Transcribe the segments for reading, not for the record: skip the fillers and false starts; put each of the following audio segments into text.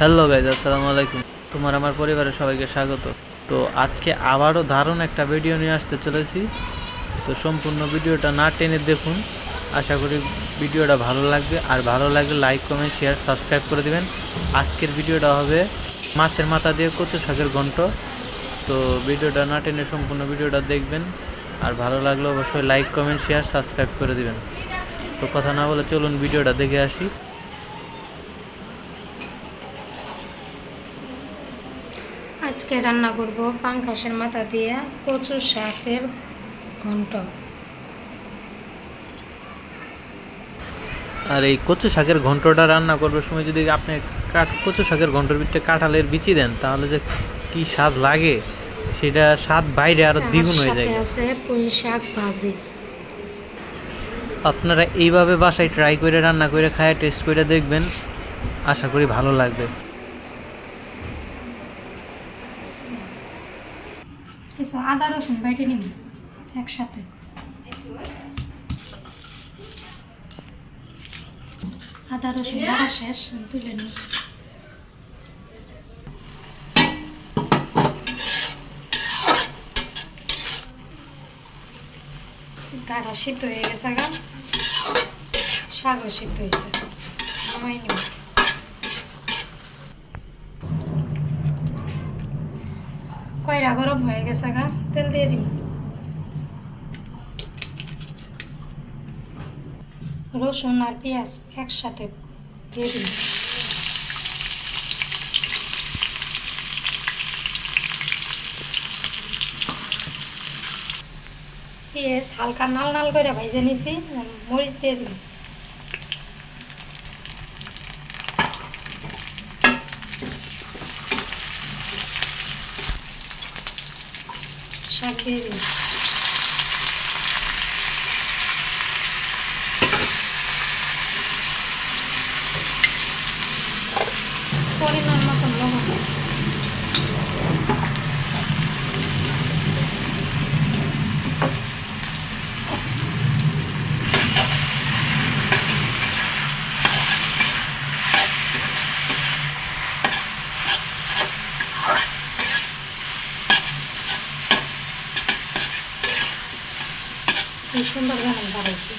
Hello guys, আসসালামু আলাইকুম। তোমার আমার পরিবারের সবাইকে স্বাগত। তো আজকে আবারও দারুণ একটা ভিডিও নিয়ে আসতে চলেছি। তো সম্পূর্ণ ভিডিওটা না টেনে দেখুন, আশা করি ভিডিওটা ভালো লাগবে। আর ভালো লাগলে লাইক, কমেন্ট, শেয়ার, সাবস্ক্রাইব করে দেবেন। আজকের ভিডিওটা হবে মাছের মাথা দিয়ে কচু শাকের ঘন্ট। তো ভিডিওটা না টেনে সম্পূর্ণ ভিডিওটা দেখবেন। আর ভালো লাগলে অবশ্যই লাইক, কমেন্ট, শেয়ার, সাবস্ক্রাইব করে দেবেন। তো কথা না বলে চলুন ভিডিওটা দেখে আসি। আজকে রান্না করব পাঙ্গাসের মাথা দিয়ে কচু শাকের ঘন্ট। আর এই কচু শাকের ঘন্টটা রান্না করবার সময় যদি আপনি কচু শাকের ঘন্টর ভিতরে কাঁঠালের বিচি দেন, তাহলে যে কি স্বাদ লাগে, সেটা স্বাদ বাইরে আরও দ্বিগুণ হয়ে যায়। আছে পুঁই শাক ভাজি। আপনারা এইভাবে বাসায় ট্রাই করে রান্না করে খায় টেস্ট করে দেখবেন, আশা করি ভালো লাগবে। আদা রসুন বেটে নিন একসাথে। আদা রসুন বাটা শেষ, তুলে নিন। ডাটা সিদ্ধ হয়ে গেছে, শাকও সিদ্ধ হয়েছে, নামাই নিন। কয়রা গরম হয়ে গেছে, তেল দিয়ে দিন। রসুন আর পেঁয়াজ একসাথে দিয়ে দিন। পেঁয়াজ হালকা নাল নাল করে ভেজে নিয়েছি, মরিচ দিয়ে দিন। শাক দিয়ে দিন। পরিমাণ মতন লবণ। কি সুন্দর গান বাড়াইছি।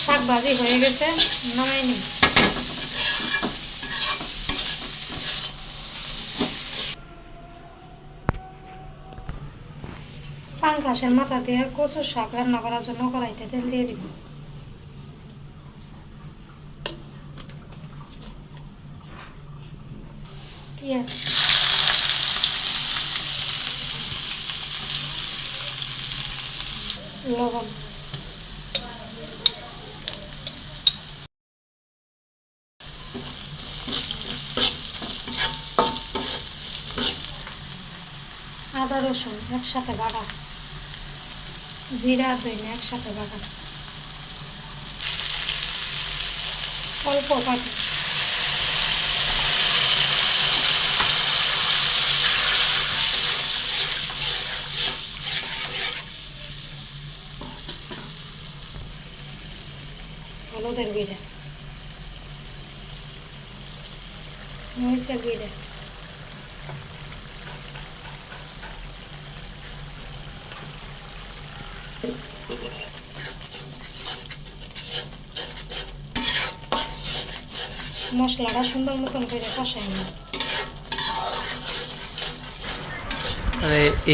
শাক ভাজি হয়ে গেছে, নামাই নিন। পাঙ্গাসের মাথা দিয়ে কচুর শাক রান্না করার জন্য কড়াইতে তেল দিয়ে দিব। পেঁয়াজ, লবণ, আদা রসুন একসাথে বাটা, জিরা ধনে একসাথে বাটা, অল্প পানি। হলুদের গুঁড়া, মরিচের গুঁড়া, মশলাটা সুন্দর মতন করে কষাই নিন।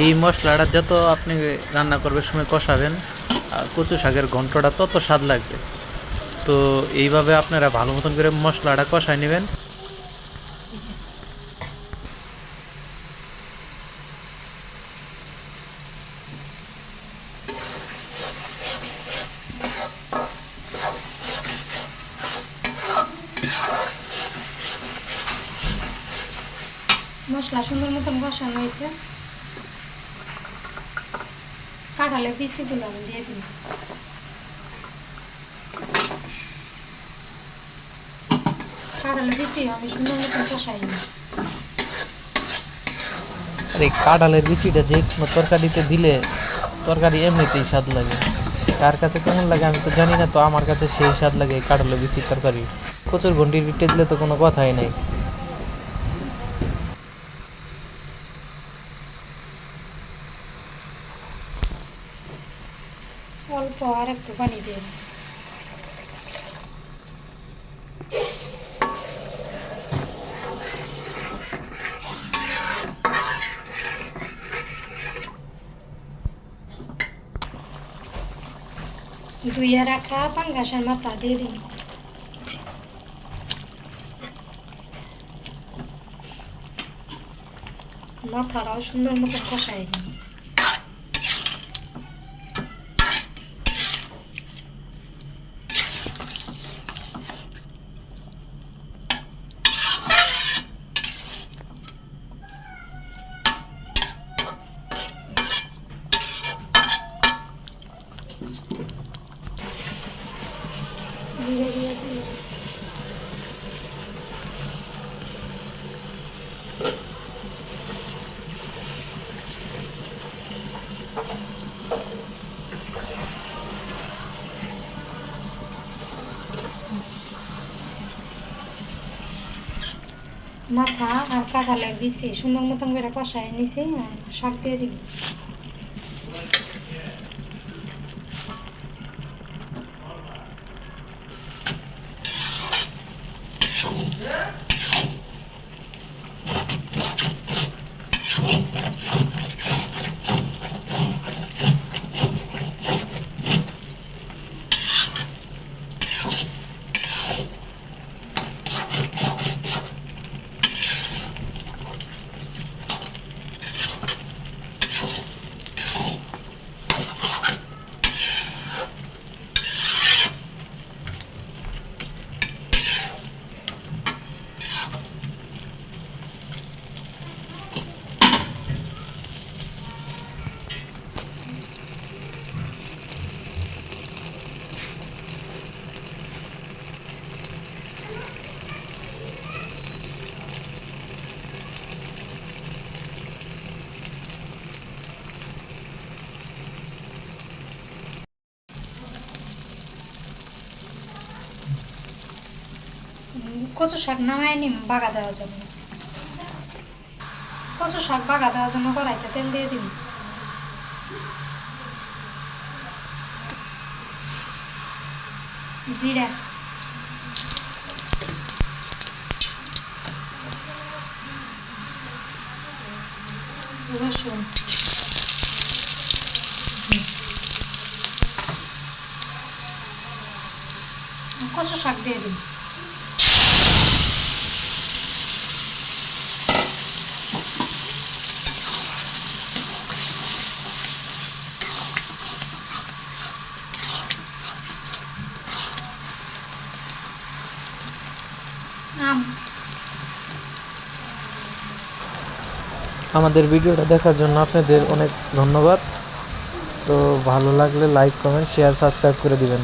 এই মশলাটা যত আপনি রান্না করবার সময় কষাবেন, আর কচু শাকের ঘন্টটা তত স্বাদ লাগবে। তো এইভাবে আপনারা ভালো মতন করে মশলাটা কষায় নেবেন। মশলা সুন্দর মতন কষানো হয়েছে। কাঁঠালের বিচিগুলো আমি দিয়ে দিই। কাঁঠালের বিচি আমি সুন্দর মতন কষাই নিই। আর এই কাঁঠালের বিচিটা যে কোনো তরকারিতে দিলে তরকারি এমনিতেই স্বাদ লাগে। কার কাছে কেমন লাগে আমি তো জানি না, তো আমার কাছে সেই স্বাদ লাগে এই কাঁঠালের বিচির তরকারি। কচুর ঘন্টির পিঠে দিলে তো কোনো কথাই নেই। অল্প আর একটু পানি দিয়ে দিই। ধুইয়া রাখা পাঙ্গাসের মাথা দিয়ে দিই। মাথাটাও সুন্দর মতো কষাই নিই। ধীরে ধীরে দিয়ে মাথা আর কাঁঠালের বিচি সুন্দর মতন করে কষাই নিছি। শাক দিয়ে দিব। কচু শাক নামায় নিম, বাগা দেওয়ার জন্য। কচু শাক বাগা দেওয়ার জন্য কড়াইতে তেল দিয়ে দিন। জিরা, রসুন, কচু শাক দিয়ে দিন। আমাদের ভিডিওটা দেখার জন্য আপনাদের অনেক ধন্যবাদ। তো ভালো লাগলে লাইক, কমেন্ট, শেয়ার, সাবস্ক্রাইব করে দিবেন।